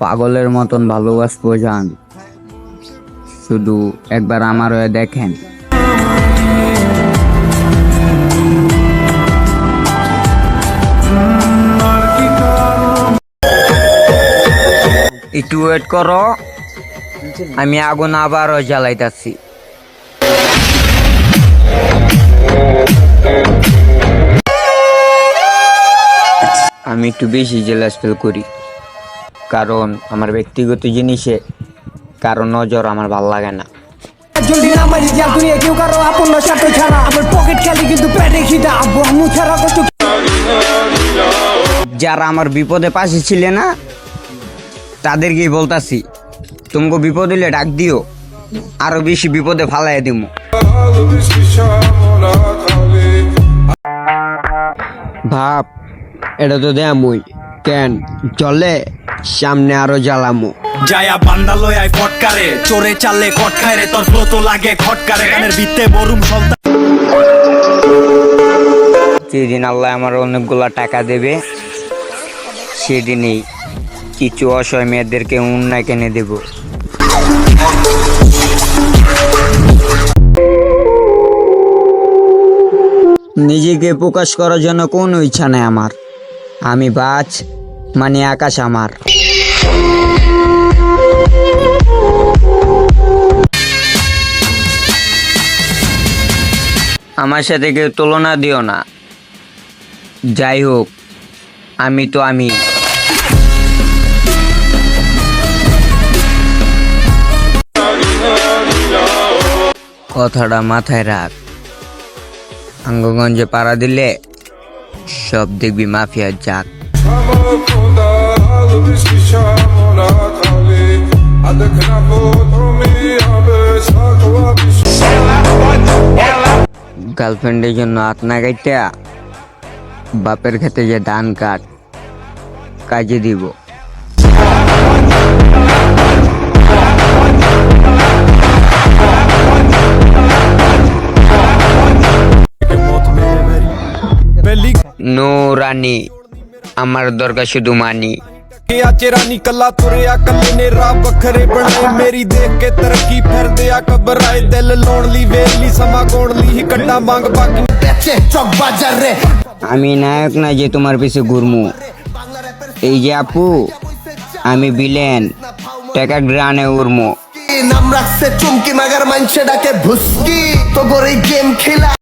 পাগলের মতন ভালোবাসবো জান, শুধু একবার আমার হয়ে দেখেন। একটু ওয়েট করো, আমি আগুন আবারও জ্বালাইতাছি। আমি একটু বেশি জেলাস ফিল করি, কারণ আমার ব্যক্তিগত জিনিসে কারো নজর আমার ভাল লাগে না। যারা আমার বিপদে পাশে ছিলে না, তাদেরকেই বলতাছি, তোমাকে বিপদ হইলে ডাক দিও, আরো বেশি বিপদে ফালাই দিব। ভাব এটা তো দেয়ামই কেন চলে, সামনে আরো জ্বালামো। জায়া বান্দা লয় ফটকারে, চোরে চালে খটকায় রে, তোর ফ্লো তো লাগে খটকারে, গানের ভিত্তে বরুম সন্তান। যেদিন আল্লাহ আমার অনেকগুলা টাকা দেবে, সেদিনই কিছু অসহায় মেয়েদেরকে উন্না কিনে দেব। নিজেকে প্রকাশ করার জন্য কোনো ইচ্ছা নেই আমার। আমি বাজ, মানে আকাশ আমার। আমার সাথে কেউ তুলনা দিও না। যাই হোক, আমি তো আমি। কথাটা মাথায় রাখ, আঙ্গগঞ্জে পাড়া দিলে সব দেখবি মাফিয়ার জাত। গার্লফ্রেন্ডের জন্য হাত না কাইটা বাপের খেতে যে ধান কাট, কাজে দিব। নো রানী, আমার দরকার শুধু মানি। रानी कला तुरया कले ने राह बखरे बनाए, मेरी देख के तरक्की फिर दिया घबराए, दिल लोन ली वेली समा गोण ली ही कड्डा मांग बाकी बेचे चौक बाजार रे। আমি নায়ক না যে তোমার পিছে ঘুরমু। এই যে আপু, আমি বিলেন, টাকা গ্রানে উড়মু। নাম রাখছে চুমকি, মাগার মানছে ডাকে ভুসকি, তো গরে গেম খেলা।